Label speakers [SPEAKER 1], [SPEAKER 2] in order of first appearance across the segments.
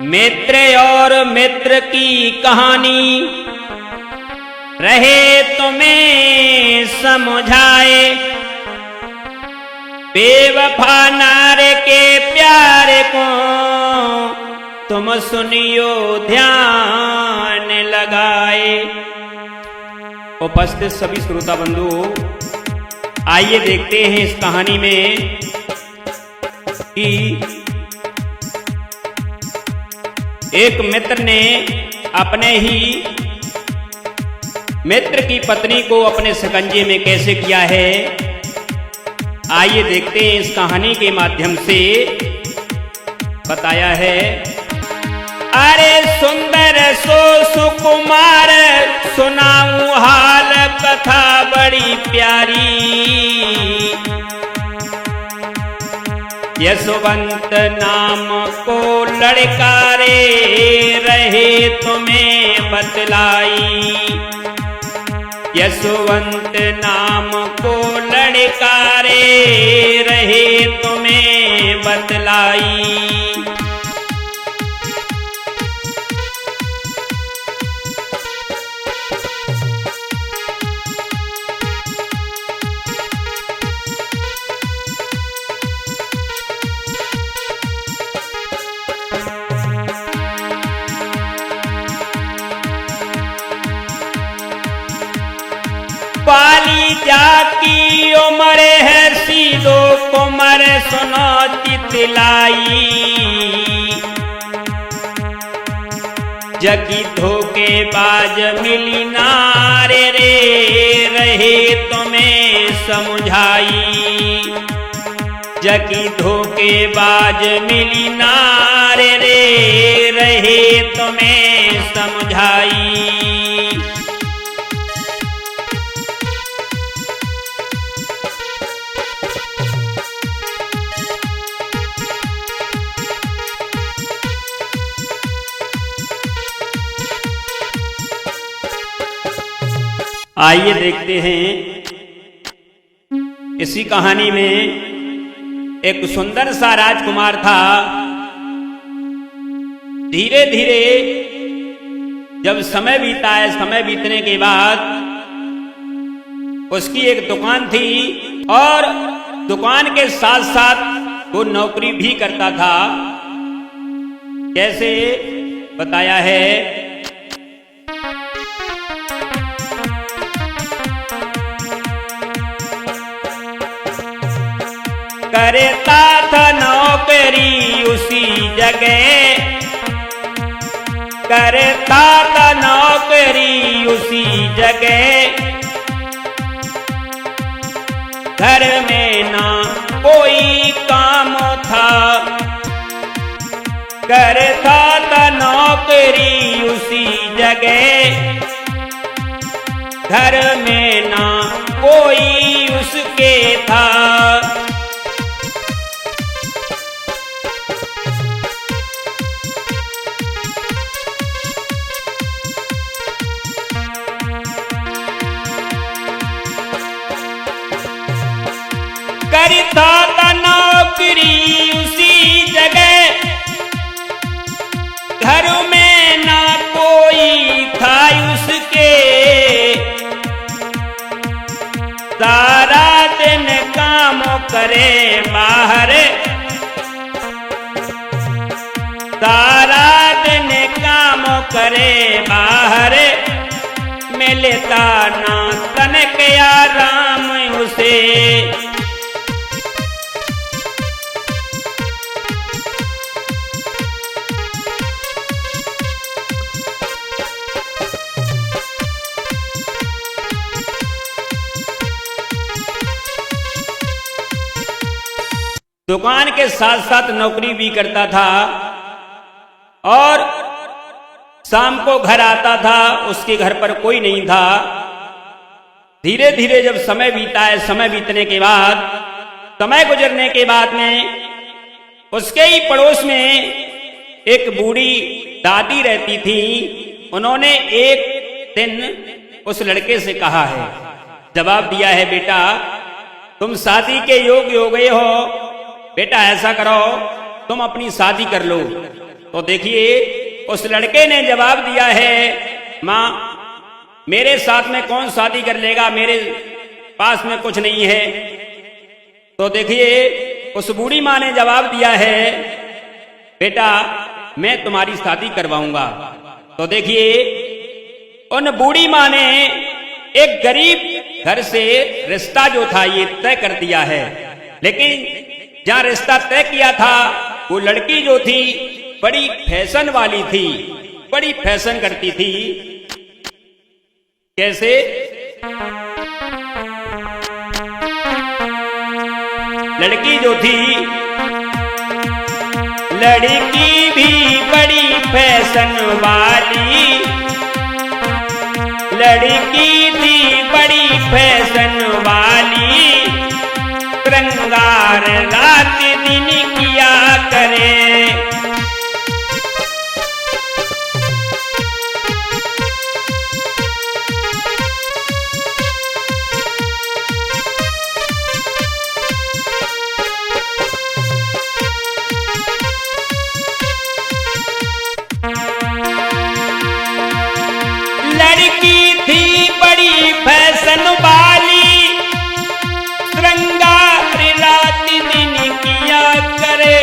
[SPEAKER 1] मित्र और मित्र की कहानी रहे तुम्हें समझाए, बेवफा नारे के प्यार को तुम सुनियो ध्यान लगाए। उपस्थित सभी श्रोता बंधु, आइए देखते हैं इस कहानी में कि एक मित्र ने अपने ही मित्र की पत्नी को अपने शिकंजे में कैसे किया है। आइए देखते हैं इस कहानी के माध्यम से बताया है। अरे सुंदर सो सुकुमार सुनाऊं हाल कथा बड़ी प्यारी, यशवंत नाम को लड़का रे रहे तुम्हें बतलाई, यशवंत नाम को लड़का रे रहे तुम्हें बतलाई। पाली जाकी उमर है सीधो कुमर सुनो तितलाई, जगी धोखेबाज मिली नारे रे रहे तुम्हें समझाई, जगी धोखेबाज मिली नारे रे रहे तुम्हें समझाई। आइए देखते हैं इसी कहानी में एक सुंदर सा राजकुमार था। धीरे धीरे जब समय बीता है, समय बीतने के बाद उसकी एक दुकान थी और दुकान के साथ साथ वो नौकरी भी करता था। कैसे बताया है। करता था नौकरी उसी जगह, करता था नौकरी उसी जगह, घर में ना कोई काम था, करता था नौकरी उसी जगह, घर में ना कोई उसके था। करता था नौकरी उसी जगह, घर में ना कोई था उसके, सारा दिन काम करे बाहर, सारा दिन काम करे बाहर, मिलता ना तनक आराम उसे। दुकान के साथ साथ नौकरी भी करता था और शाम को घर आता था, उसके घर पर कोई नहीं था। धीरे धीरे जब समय बीता है, समय बीतने के बाद, समय गुजरने के बाद में उसके ही पड़ोस में एक बूढ़ी दादी रहती थी। उन्होंने एक दिन उस लड़के से कहा है, जवाब दिया है, बेटा तुम शादी के योग्य हो गए हो, बेटा ऐसा करो तुम अपनी शादी कर लो। तो देखिए उस लड़के ने जवाब दिया है, माँ मेरे साथ में कौन शादी कर लेगा, मेरे पास में कुछ नहीं है। तो देखिए उस बूढ़ी माँ ने जवाब दिया है, बेटा मैं तुम्हारी शादी करवाऊंगा। तो देखिए उन बूढ़ी माँ ने एक गरीब घर से रिश्ता जो था ये तय कर दिया है, लेकिन जहां रिश्ता तय किया था वो लड़की जो थी बड़ी फैशन वाली थी, बड़ी फैशन करती थी। कैसे? लड़की जो थी, लड़की भी बड़ी फैशन वाली, लड़की थी बड़ी फैशन वाली, श्रृंगार रात दिन किया करे। लड़की थी बड़ी फैशन वाली, श्रृंगार रात दिन किया करे।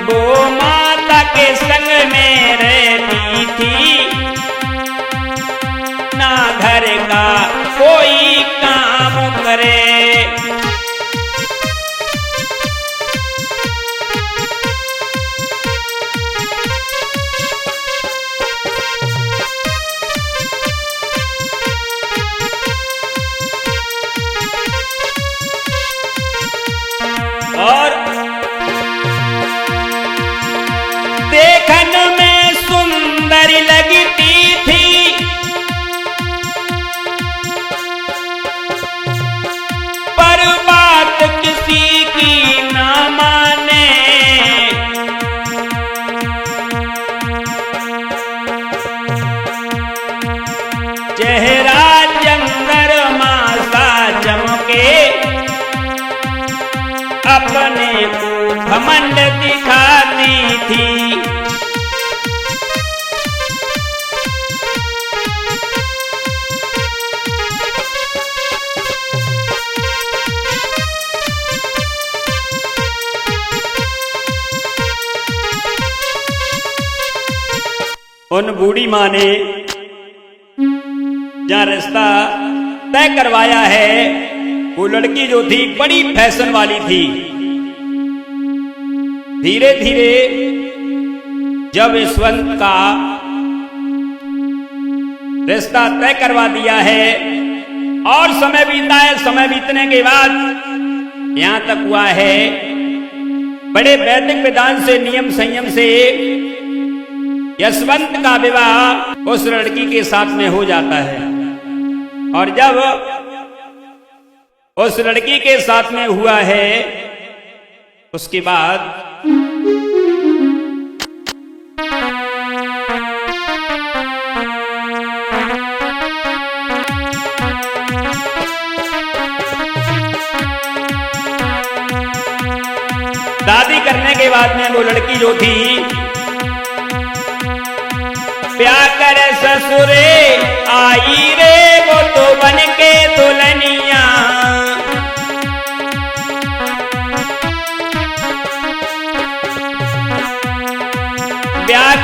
[SPEAKER 1] वो माता के संग में रहती थी, ना घर का कोई काम करे। और देखन में सुंदर लगती थी, पर बात किसी की ना माने। चेहरा चंद्रमा सा चमके, अपने को घमंड दिखाती थी। उन बूढ़ी माँ ने जहां रिश्ता तय करवाया है, वो लड़की जो थी बड़ी फैशन वाली थी। धीरे धीरे जब यशवंत का रिश्ता तय करवा दिया है और समय बीता है, समय बीतने के बाद यहां तक हुआ है, बड़े वैदिक विधान से, नियम संयम से यशवंत का विवाह उस लड़की के साथ में हो जाता है। और जब उस लड़की के साथ में हुआ है, उसके बाद शादी करने के बाद में वो लड़की जो थी, ब्याह कर ससुरे आई रे वो तो बन के दुल्हनिया। ब्याह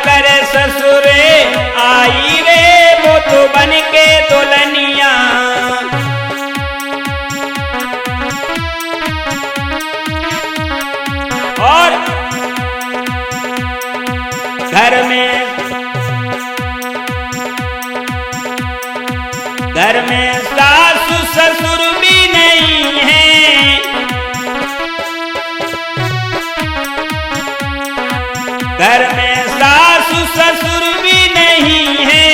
[SPEAKER 1] कर ससुरे आई रे वो तो बन के दुल्हनिया। और घर में सासु ससुर भी नहीं है, घर में सासु ससुर भी नहीं है।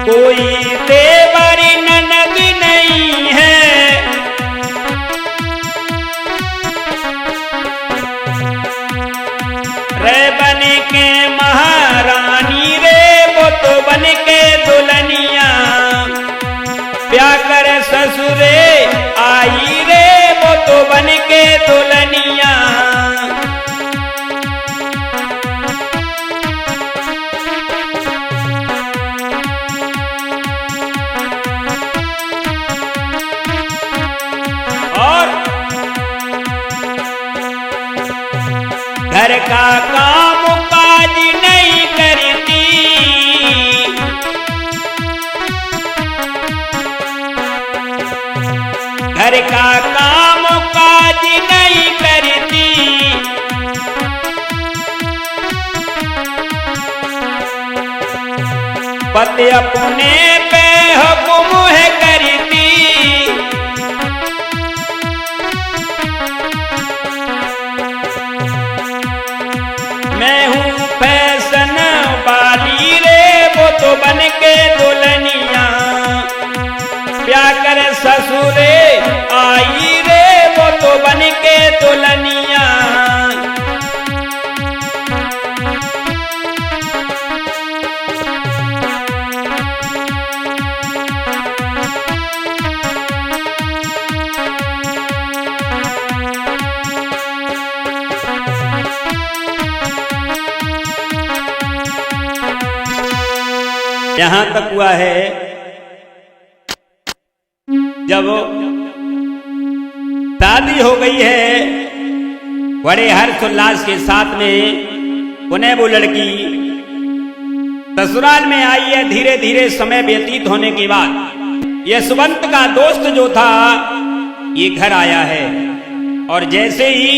[SPEAKER 1] कोई देवर ननद नहीं है, रे बन के महारानी रे वो तो दुल्हनिया। और घर का काम काज नहीं करती, घर का काम काज नहीं करती, पति अपने पे हुक्म है करती, मैं हूँ फैशन वाली रे वो तो बन के दुल्हनिया, प्यार कर ससुरे आई रे वो तो बन के दुल्हनिया। यहां तक हुआ है जब शादी हो गई है बड़े हर्षोल्लास के साथ में, उन्हें वो लड़की ससुराल में आई है। धीरे धीरे समय व्यतीत होने के बाद यशवंत का दोस्त जो था ये घर आया है, और जैसे ही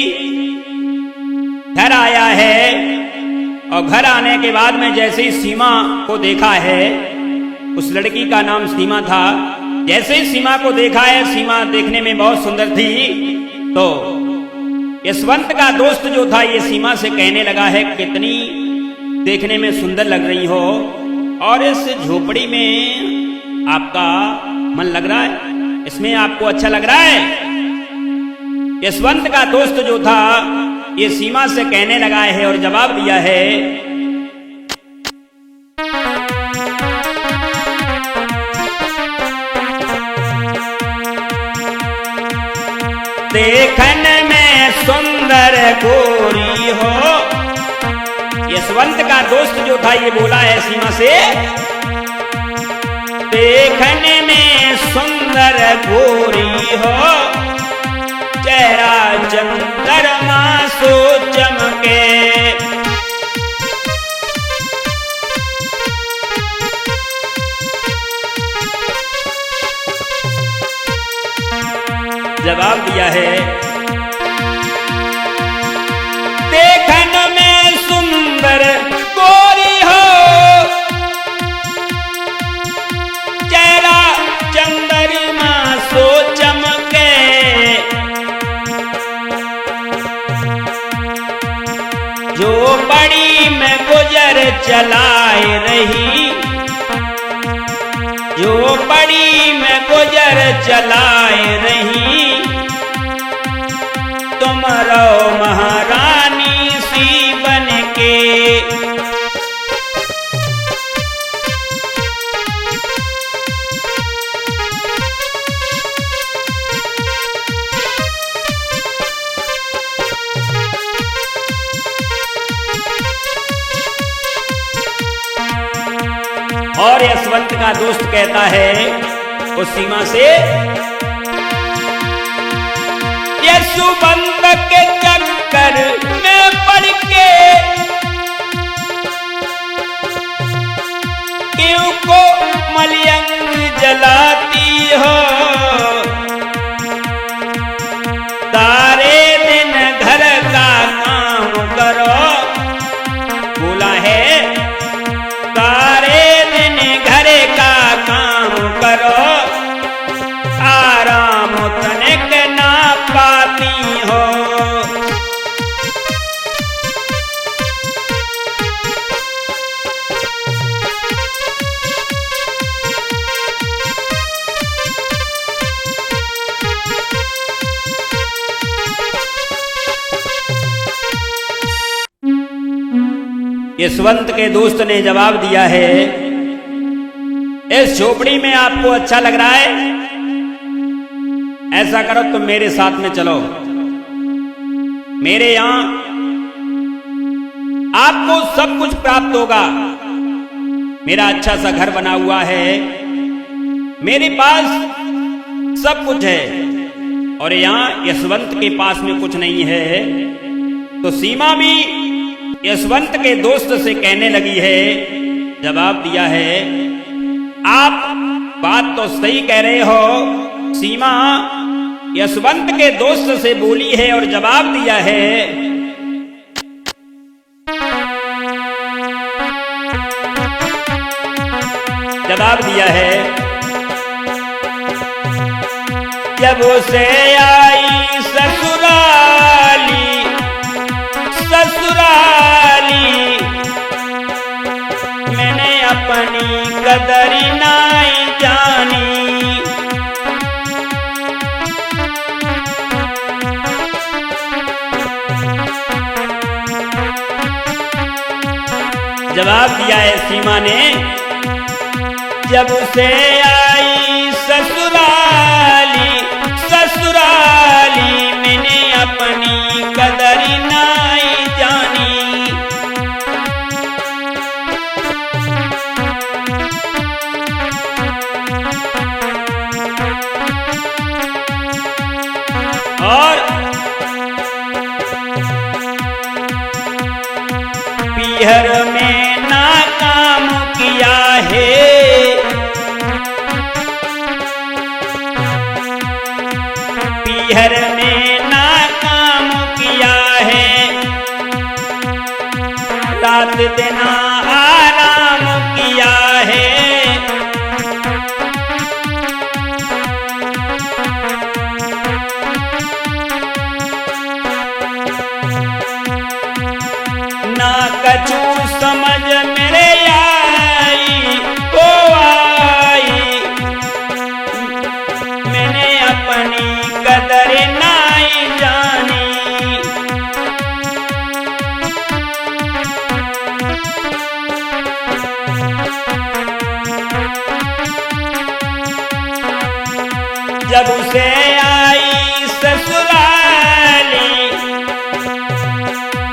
[SPEAKER 1] घर आया है और घर आने के बाद में जैसे ही सीमा को देखा है, उस लड़की का नाम सीमा था, जैसे ही सीमा को देखा है, सीमा देखने में बहुत सुंदर थी, तो यशवंत का दोस्त जो था ये सीमा से कहने लगा है कितनी देखने में सुंदर लग रही हो, और इस झोपड़ी में आपका मन लग रहा है, इसमें आपको अच्छा लग रहा है। यशवंत का दोस्त जो था ये सीमा से कहने लगा है और जवाब दिया है, देखने में सुंदर गोरी हो। यशवंत का दोस्त जो था ये बोला है सीमा से, देखने में सुंदर गोरी हो, चेहरा चंद्रमा सो चमके। जवाब दिया है, देखने में सुंदर गोरी हो, चेहरा चंद्रमा सो चमके, जो बड़ी में गुजर चलाए रही, जो बड़ी में गुजर चलाए रही, तुम रहो महारानी सी बन के। और यशवंत का दोस्त कहता है उस सीमा से, यशवंत के चक्कर में पड़ के क्यों को मलयंग जलाती हो, सारे दिन घर का काम करो, बोला है सारे दिन घर का काम करो, आराम तनिक ना पाती हो। यशवंत के दोस्त ने जवाब दिया है, इस झोपड़ी में आपको अच्छा लग रहा है, ऐसा करो तुम मेरे साथ में चलो, मेरे यहां आपको सब कुछ प्राप्त होगा। मेरा अच्छा सा घर बना हुआ है, मेरे पास सब कुछ है, और यहां यशवंत के पास में कुछ नहीं है। तो सीमा भी यशवंत के दोस्त से कहने लगी है, जवाब दिया है, आप बात तो सही कह रहे हो। सीमा यशवंत के दोस्त से बोली है और जवाब दिया है, जब उसे आई ससुराली मैंने अपनी कदर नहीं जानी। जवाब दिया है सीमा ने, जब उसे आई ससुराली मैंने अपनी कदर नहीं जानी। और पीहर में नाकाम किया है, पीहर में नाकाम किया है, रात दिन आराम किया है। ना कछु समझ मेरे आई ओ आई, मैंने अपनी कदर नहीं जानी। जब उसे आई ससुराली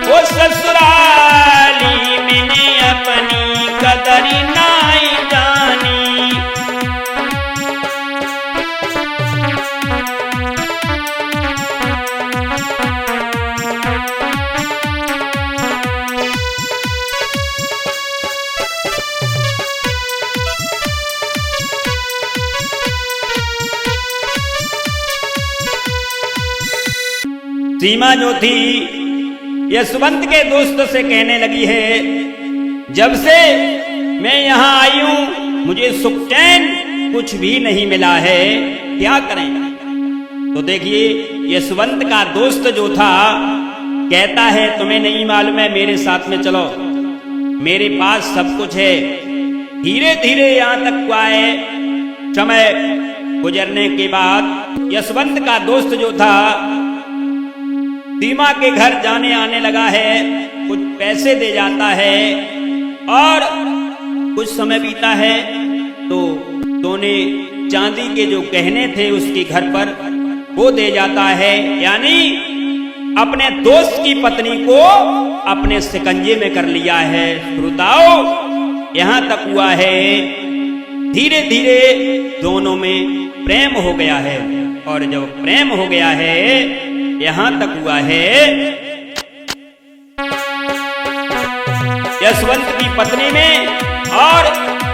[SPEAKER 1] वो ससुराली मैंने अपनी कदर नहीं जानी। सीमा जो थी यशवंत के दोस्त से कहने लगी है, जब से मैं यहां आई हूं मुझे सुख चैन कुछ भी नहीं मिला है, क्या करें। तो देखिए यशवंत का दोस्त जो था कहता है, तुम्हें नहीं मालूम है, मेरे साथ में चलो, मेरे पास सब कुछ है। धीरे धीरे यहां तक आए। समय गुजरने के बाद यशवंत का दोस्त जो था सीमा के घर जाने आने लगा है, कुछ पैसे दे जाता है, और कुछ समय बीता है तो सोने चांदी के जो गहने थे उसके घर पर वो दे जाता है। यानी अपने दोस्त की पत्नी को अपने शिकंजे में कर लिया है। श्रोताओ यहां तक हुआ है, धीरे धीरे दोनों में प्रेम हो गया है, और जब प्रेम हो गया है यहां तक हुआ है, यशवंत की पत्नी में और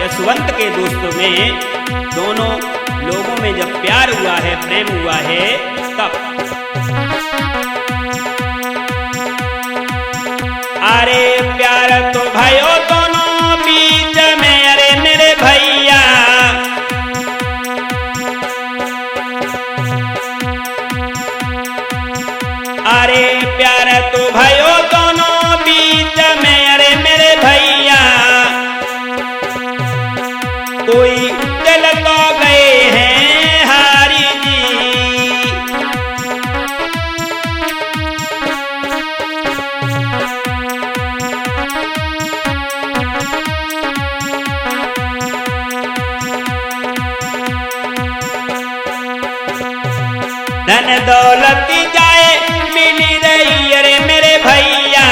[SPEAKER 1] यशवंत के दोस्तों में, दोनों लोगों में जब प्यार हुआ है, प्रेम हुआ है, तब अरे प्यार तो भाइयों दोनों बीच में, अरे मेरे भैया अरे प्यार तो भाइयों दोनों बीच में, अरे मेरे भैया कोई चल तो गए हैं हारी जी। धन दौलत जाए मिली रही अरे मेरे भैया,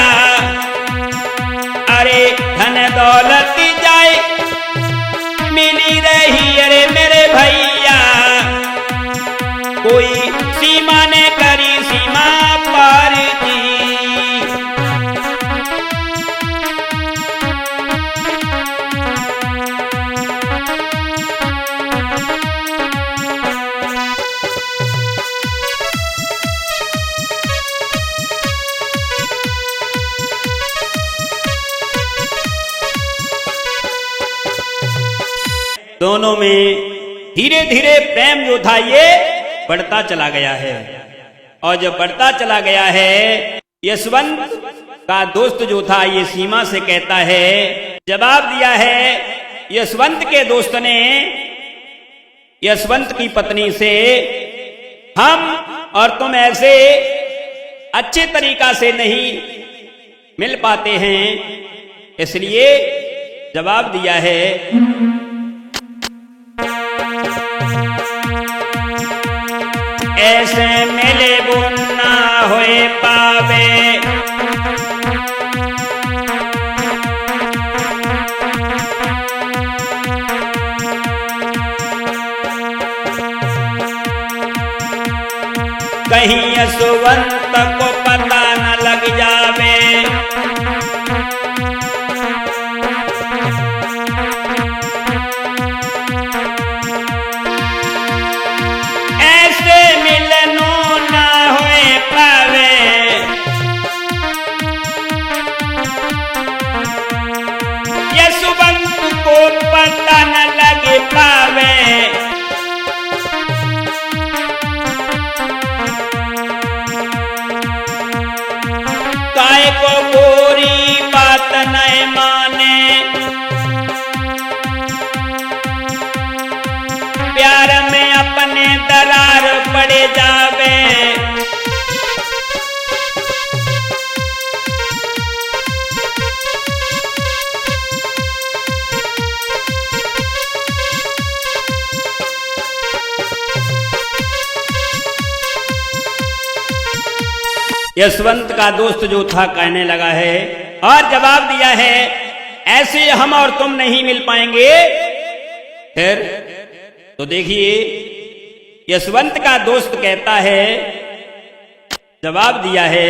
[SPEAKER 1] अरे धन दौलत जाए मिली रही अरे मेरे भैया, कोई सीमा ने करी सीमा पार जी। दोनों में धीरे धीरे प्रेम जो था ये बढ़ता चला गया है। और जब बढ़ता चला गया है, यशवंत का दोस्त जो था ये सीमा से कहता है, जवाब दिया है यशवंत के दोस्त ने यशवंत की पत्नी से, हम और तुम ऐसे अच्छे तरीका से नहीं मिल पाते हैं, इसलिए जवाब दिया है ऐसे मिले बुन ना होए पावे, कहीं यशवंत को पता न लग जावे, पता न लग पावे, काय को गोरी बात नहीं माने, प्यार में अपने दरार पड़े जावे, यशवंत का दोस्त जो था कहने लगा है और जवाब दिया है ऐसे हम और तुम नहीं मिल पाएंगे। फिर तो देखिए यशवंत का दोस्त कहता है, जवाब दिया है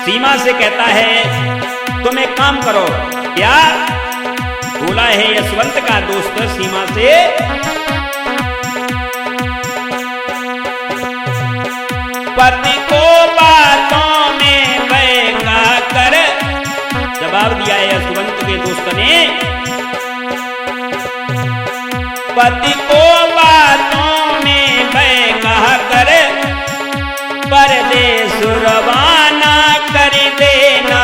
[SPEAKER 1] सीमा से कहता है तुम एक काम करो, क्या बोला है यशवंत का दोस्त सीमा से, पति को बातों में बहका कर, जवाब दिया है यशवंत के दोस्त ने, पति को बातों में बहका कर परदेस रवाना कर देना,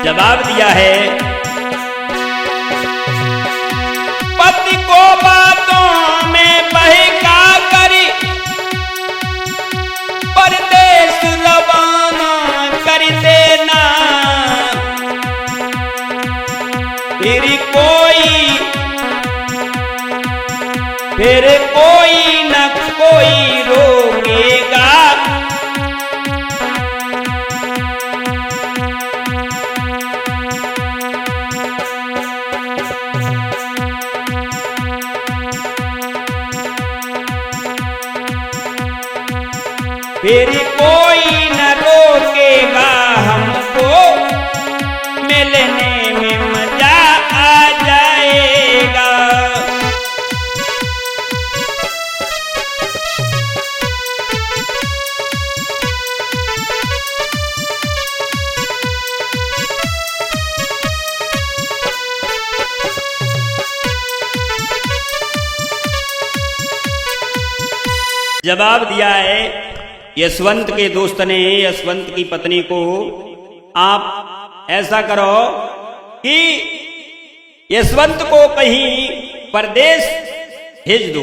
[SPEAKER 1] जवाब दिया है पति को बातों में बहका करी परदेस रवाना कर देना, फिर कोई न कोई रोकेगा, फिर कोई न रोकेगा हमको, मिलने में मजा आ जाएगा। जवाब दिया है यशवंत के दोस्त ने यशवंत की पत्नी को, आप ऐसा करो कि यशवंत को कहीं परदेश भेज दो,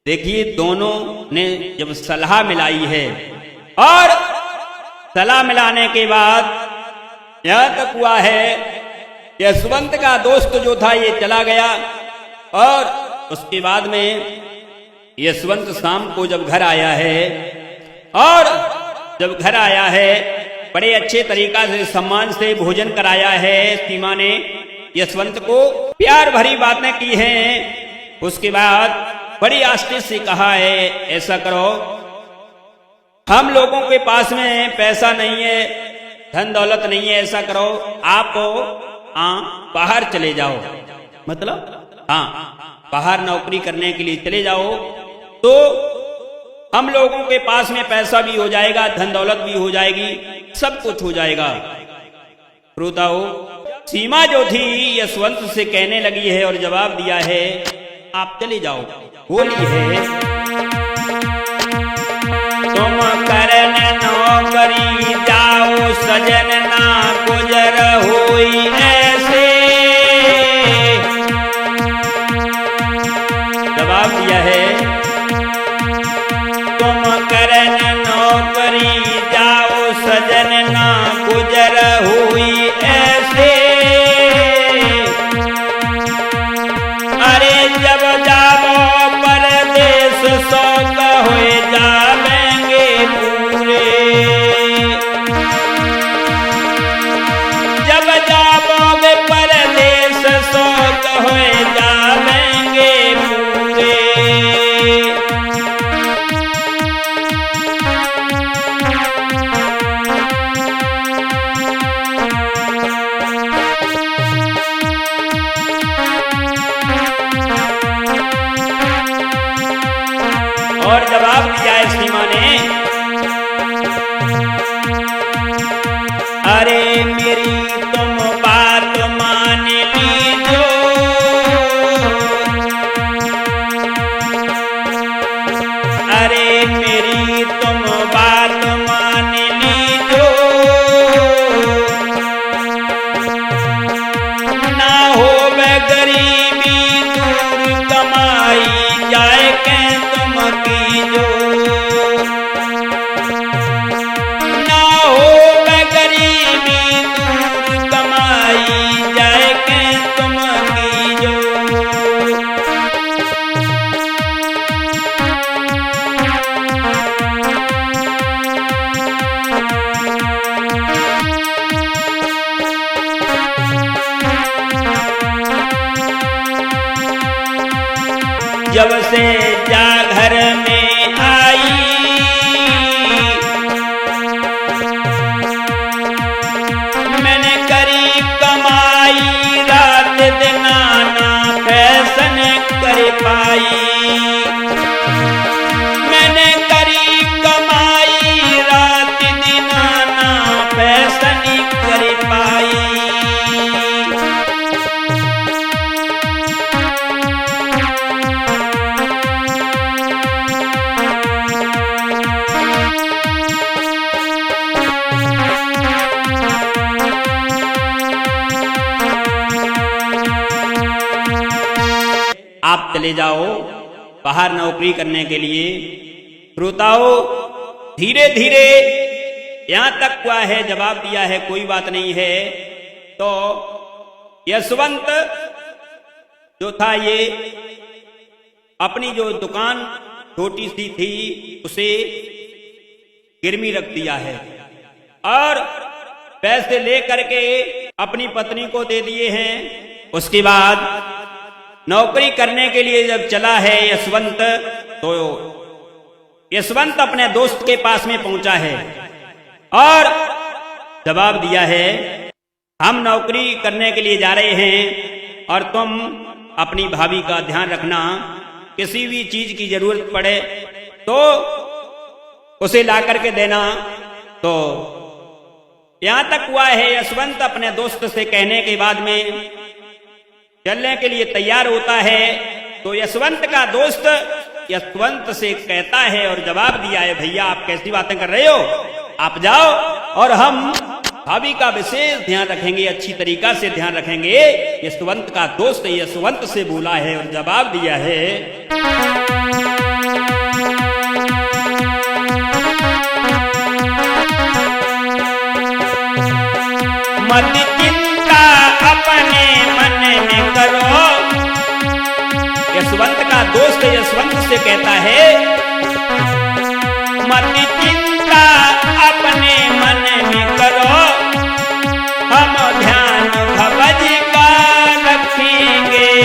[SPEAKER 1] देखिए दोनों ने जब सलाह मिलाई है और सलाह मिलाने के बाद यहां तक हुआ है यशवंत का दोस्त जो था ये चला गया और उसके बाद में यशवंत शाम को जब घर आया है और जब घर आया है बड़े अच्छे तरीका से सम्मान से भोजन कराया है सीमा ने यशवंत को प्यार भरी बातें की हैं। उसके बाद बड़ी आस्ते से कहा है ऐसा करो हम लोगों के पास में पैसा नहीं है धन दौलत नहीं है ऐसा करो आप बाहर चले जाओ मतलब बाहर नौकरी करने के लिए चले जाओ तो हम लोगों के पास में पैसा भी हो जाएगा धन दौलत भी हो जाएगी सब कुछ हो जाएगा। श्रोताओ सीमा जो थी यशवंत से कहने लगी है और जवाब दिया है आप चले जाओ। बोली है तुम करन नौकरी जाओ सजन ना गुजर होई ऐसे। जवाब दिया है तुम करन नौकरी जाओ सजन ना गुजर हुई ऐसे। अरे जब जाओ परदेश शौक हो जावेंगे पूरे। जब जाओगे परदेश शौक हो जावेंगे पूरे। और जवाब दिया है सीमा ने अरे मेरी तुम बात मान लीजो। अरे मेरी तुम बात मान लीजो ना हो गरीबी दूर कमाई जाए के तुम कीजो। ना हो गरीबी दूर कमाई जाए के तुम कीजो। जब से जा घर में आई मैंने करी कमाई रात दिन ना फैशन कर पाई। मैंने करी कमाई रात दिन ना फैशन कर पाई। आप चले जाओ बाहर नौकरी करने के लिए। श्रोताओं धीरे धीरे यहां तक हुआ है जवाब दिया है कोई बात नहीं है। तो यशवंत जो था ये अपनी जो दुकान छोटी सी थी उसे गिरवी रख दिया है और पैसे ले करके अपनी पत्नी को दे दिए हैं। उसके बाद नौकरी करने के लिए जब चला है यशवंत तो यशवंत अपने दोस्त के पास में पहुंचा है और जवाब दिया है हम नौकरी करने के लिए जा रहे हैं और तुम अपनी भाभी का ध्यान रखना। किसी भी चीज की जरूरत पड़े तो उसे ला करके देना। तो यहां तक हुआ है यशवंत अपने दोस्त से कहने के बाद में चलने के लिए तैयार होता है। तो यशवंत का दोस्त यशवंत से कहता है और जवाब दिया है भैया आप कैसी बातें कर रहे हो आप जाओ और हम भाभी का विशेष ध्यान रखेंगे अच्छी तरीका से ध्यान रखेंगे। यशवंत का दोस्त यशवंत से बोला है और जवाब दिया है मत चिंता अपने मन में करो। यशवंत का दोस्त यशवंत से कहता है मत चिंता अपने मन में करो, हम ध्यान भवज का रखेंगे।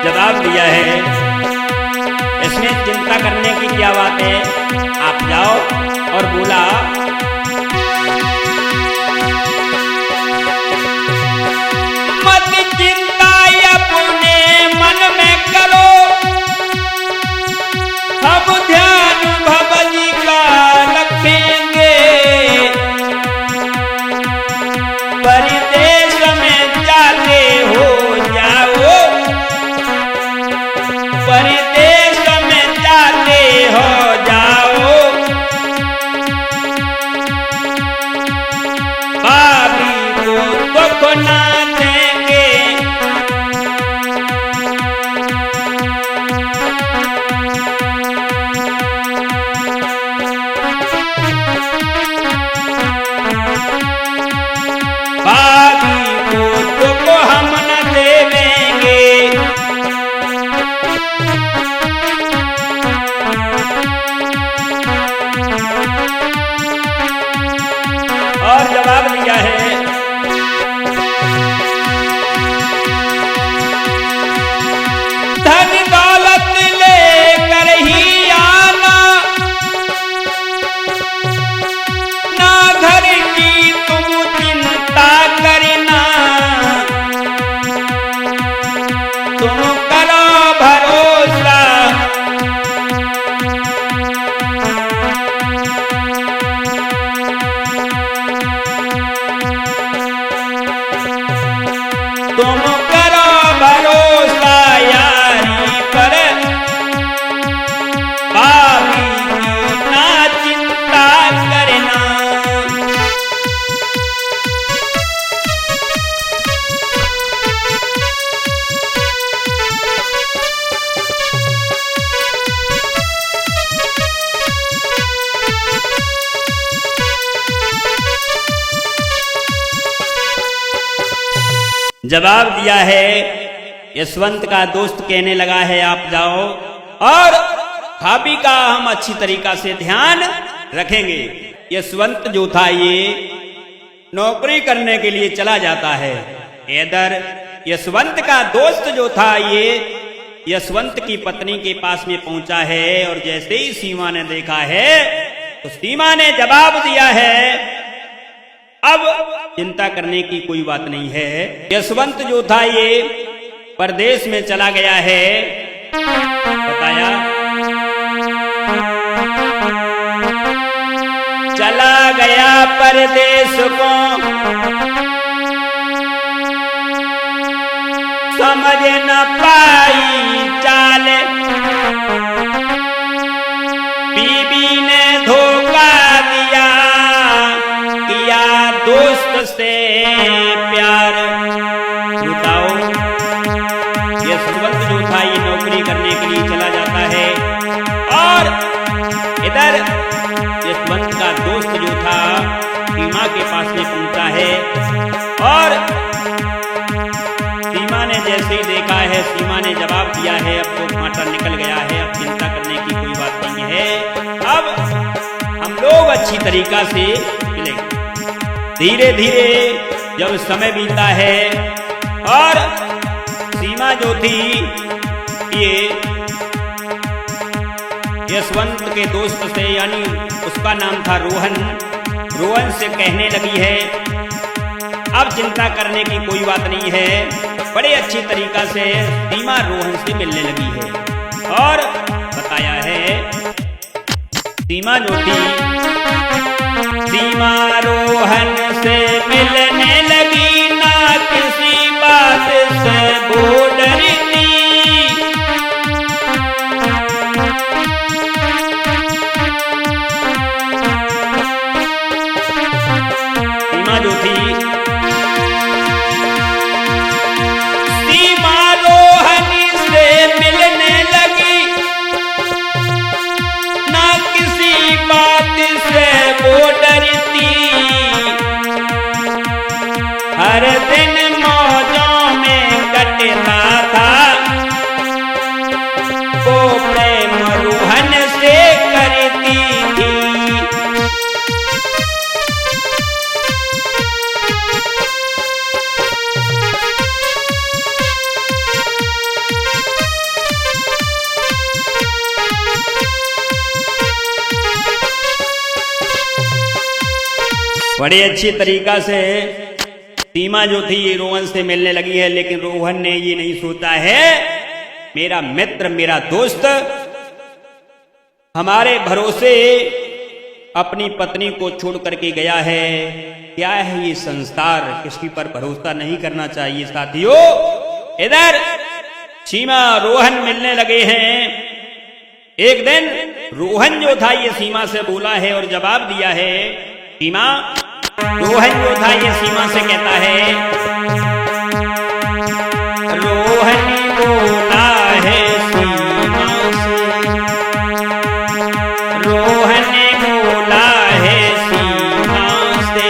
[SPEAKER 1] जवाब दिया है इसमें चिंता करने की क्या बात है, आप जाओ। और बोला मत चिंता अपने मन में करो, हम ध्यान भवजी का रखेंगे। परदेश में जाते हो जाओ, परदेश में जाते हो जाओ, भाभी को दुख ना देंगे। भाभी को दुख हम न देवेंगे। और जवाब दिया है धन दौलत लेकर ही आना, ना घर की तुम चिंता करना, तुम करो भरोसा। तुम करो भरोसा यारी पर, भाभी की ना चिंता करना। जवाब दिया है यशवंत का दोस्त कहने लगा है आप जाओ और भाभी का हम अच्छी तरीका से ध्यान रखेंगे। यशवंत जो था ये नौकरी करने के लिए चला जाता है। इधर यशवंत का दोस्त जो था ये यशवंत की पत्नी के पास में पहुंचा है और जैसे ही सीमा ने देखा है तो सीमा ने जवाब दिया है अब चिंता करने की कोई बात नहीं है। यशवंत जो था ये परदेश में चला गया है। बताया चला गया परदेश को, समझ न पाई चाल, बीबी ने धोखा दिया, किया दोस्त से प्यार। बताओ यशवंत जो था ये नौकरी करने के लिए चला जाता है और इधर यशवंत का दोस्त जो था सीमा के पास में पहुंचा है और सीमा ने जैसे ही देखा है सीमा ने जवाब दिया है अब तो कांटा निकल गया है, अब चिंता करने की कोई बात नहीं है, अब हम लोग अच्छी तरीका से मिलेंगे। धीरे धीरे जब समय बीता है और सीमा जो थी ये यशवंत के दोस्त से यानी उसका नाम था रोहन, रोहन से कहने लगी है अब चिंता करने की कोई बात नहीं है। बड़े अच्छी तरीका से सीमा रोहन से मिलने लगी है और बताया है सीमा जो थी सीमा रोहन से मिलने लगी, ना किसी बात से वो डरती, थी। सीमा रोहन से मिलने लगी, ना किसी बात से वो डरती, हर दिन मौजों में कटता था, वो प्रेम रोहन से करती थी। बड़े अच्छी तरीका से सीमा जो थी ये रोहन से मिलने लगी है, लेकिन रोहन ने ये नहीं सोचा है मेरा मित्र मेरा दोस्त हमारे भरोसे अपनी पत्नी को छोड़ करके गया है। क्या है ये संसार, किसी पर भरोसा नहीं करना चाहिए साथियों। इधर सीमा रोहन मिलने लगे हैं। एक दिन रोहन जो था ये सीमा से बोला है और जवाब दिया है। सीमा रोहन जो था ये सीमा से कहता है, रोहन बोला है सीमा से, रोहन बोला है सीमा से,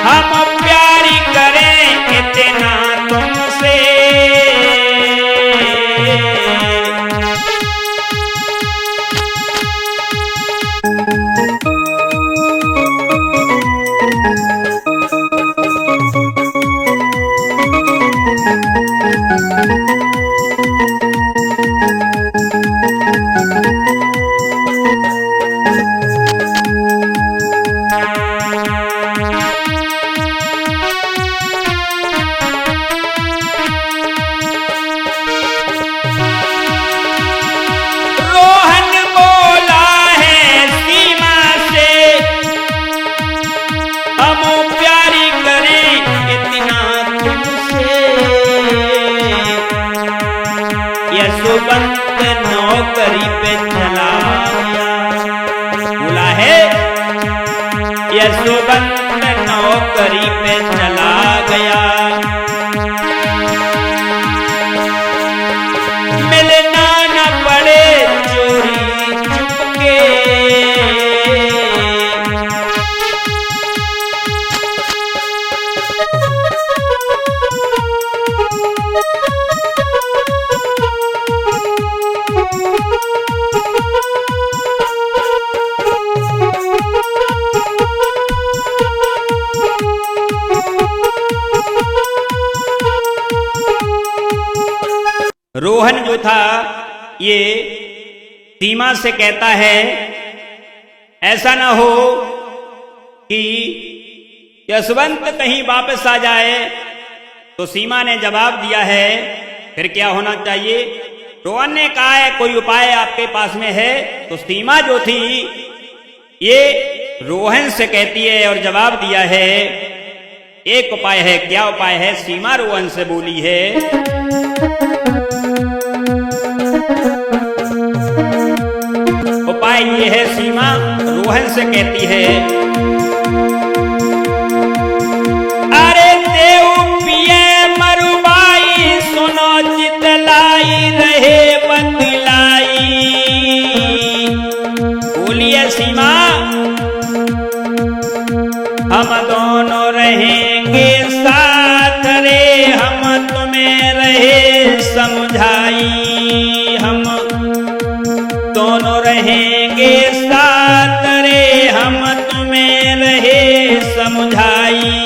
[SPEAKER 1] हम प्यार करें इतना तुमसे, यशोवंत नौकरी पे चला गया। बोला है यशोवंत नौकरी पे चला गया, मिलना न पड़े चोरी चुपके, रोहन जो था ये सीमा से कहता है ऐसा ना हो कि यशवंत कहीं वापस आ जाए। तो सीमा ने जवाब दिया है फिर क्या होना चाहिए। रोहन ने कहा है कोई उपाय आपके पास में है। तो सीमा जो थी ये रोहन से कहती है और जवाब दिया है एक उपाय है। क्या उपाय है? सीमा रोहन से बोली है उपाय ये है। सीमा रोहन से कहती है अरे देव पिए मरुबाई सुनो जितलाई रहे बतलाई। बोलिए सीमा हम दोनों रहेंगे साथ रे, हम तुम्हें रहे समझाई। हम दोनों रहेंगे साथ रे, हम तुम्हें रहे समझाई।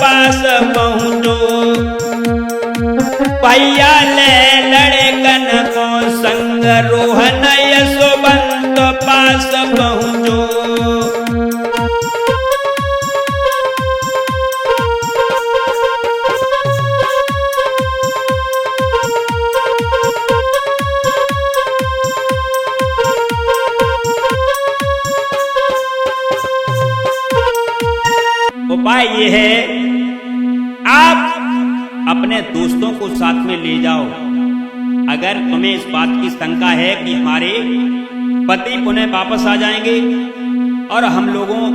[SPEAKER 1] पास पहुँचो, भैया ले लड़कन को संग रोहन यशोवंत पास पहुँचो। उपाय ये है, आप अपने दोस्तों को साथ में ले जाओ। अगर तुम्हें इस बात की शंका है कि हमारे पति पुनः वापस आ जाएंगे और हम लोगों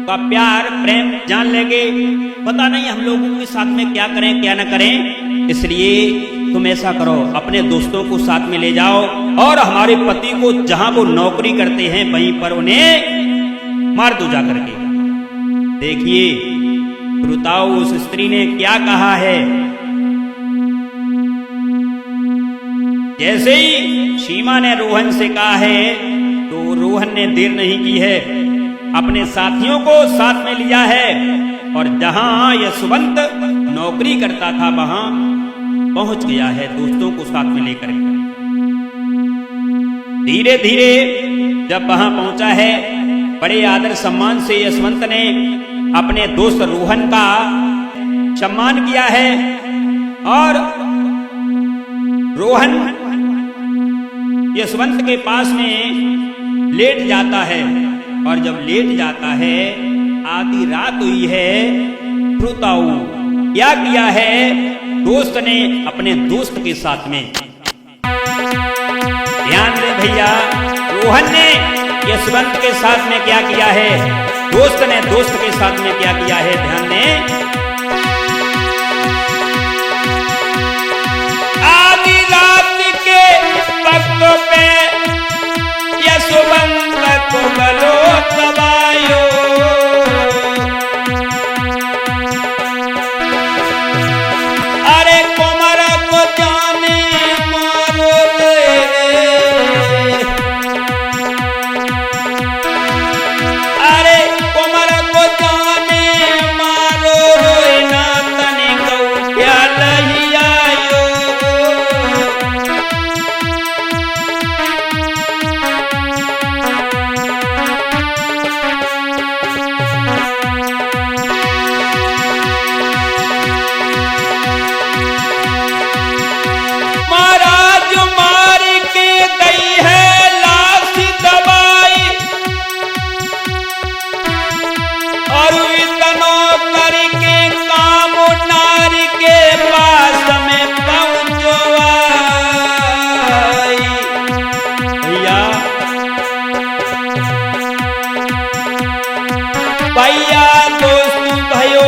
[SPEAKER 1] का प्यार प्रेम जान लेंगे, पता नहीं हम लोगों के साथ में क्या करें क्या न करें, इसलिए तुम ऐसा करो, अपने दोस्तों को साथ में ले जाओ और हमारे पति को जहां वो नौकरी करते हैं वहीं पर उन्हें मार दो जाकर के। देखिए श्रोताओ, उस स्त्री ने क्या कहा है। जैसे ही सीमा ने रोहन से कहा है तो रोहन ने देर नहीं की है, अपने साथियों को साथ में लिया है और जहां यशवंत नौकरी करता था वहां पहुंच गया है दोस्तों को साथ में लेकर। धीरे धीरे जब वहां पहुंचा है, बड़े आदर सम्मान से यशवंत ने अपने दोस्त रोहन का सम्मान किया है और रोहन यशवंत के पास में लेट जाता है और जब लेट जाता है, आधी रात हुई है। श्रोताओ, क्या किया है दोस्त ने अपने दोस्त के साथ में, ध्यान दे भैया, रोहन ने यशवंत के साथ में क्या किया है, दोस्त ने दोस्त के साथ में क्या किया है, ध्यान दें। आधी रात के वक्त पे यशवंत को गलो दबायो, अरे कुमार को जाने मारो भैया दोस्त भयो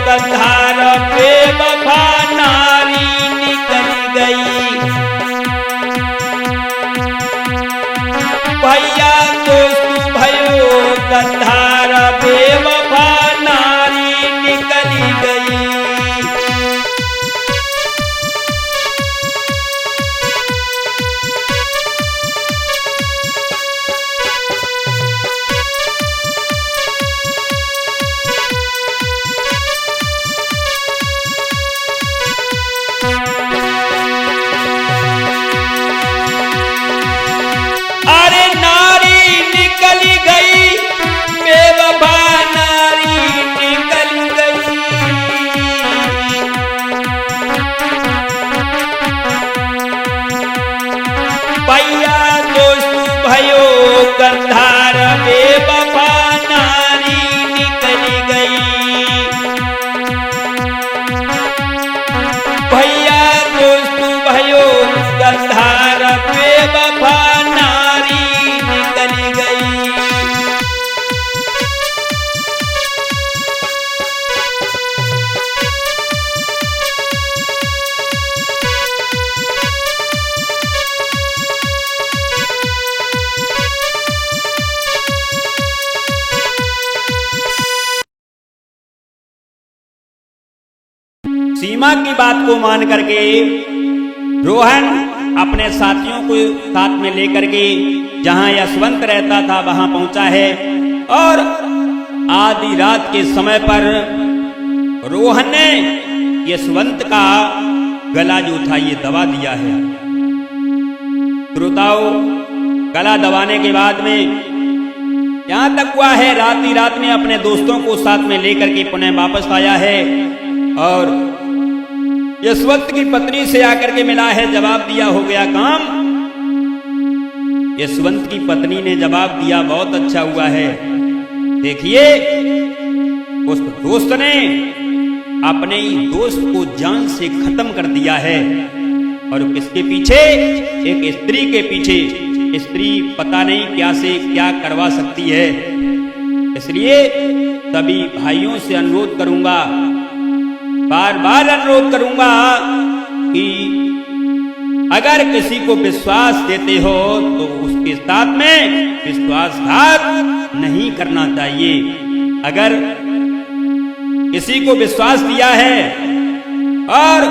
[SPEAKER 1] कंधार पे वफा नारी निकल गई, भैया दोस्त भयो कंधार पे वफा नारी निकल गई। कंधार बेवफा नारी निकल गई, भैया दोस्त भयो कंधार बेवफा नारी निकल गई। सीमा की बात को मान करके रोहन अपने साथियों को साथ में लेकर के जहां यशवंत रहता था वहां पहुंचा है और आधी रात के समय पर रोहन ने यशवंत का गला जो था ये दबा दिया है। श्रोताओं, गला दबाने के बाद में यहां तक हुआ है, रात ही रात में अपने दोस्तों को साथ में लेकर के पुनः वापस आया है और यशवंत की पत्नी से आकर के मिला है, जवाब दिया, हो गया काम। यशवंत की पत्नी ने जवाब दिया, बहुत अच्छा हुआ है। देखिए, उस दोस्त ने अपने ही दोस्त को जान से खत्म कर दिया है और किसके पीछे? एक स्त्री के पीछे। स्त्री पता नहीं क्या से क्या करवा सकती है। इसलिए सभी भाइयों से अनुरोध करूंगा, बार बार अनुरोध करूंगा कि अगर किसी को विश्वास देते हो तो उसके साथ में विश्वासघात नहीं करना चाहिए। अगर किसी को विश्वास दिया है और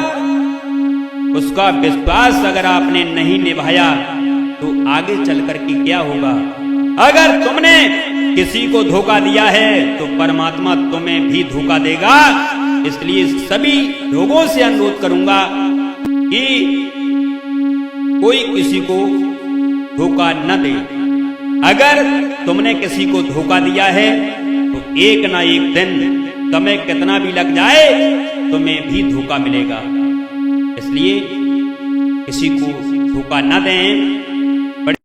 [SPEAKER 1] उसका विश्वास अगर आपने नहीं निभाया तो आगे चल करके क्या होगा? अगर तुमने किसी को धोखा दिया है तो परमात्मा तुम्हें भी धोखा देगा। इसलिए सभी लोगों से अनुरोध करूंगा कि कोई किसी को धोखा न दे। अगर तुमने किसी को धोखा दिया है तो एक ना एक दिन, समय कितना भी लग जाए, तुम्हें भी धोखा मिलेगा। इसलिए किसी को धोखा न दें।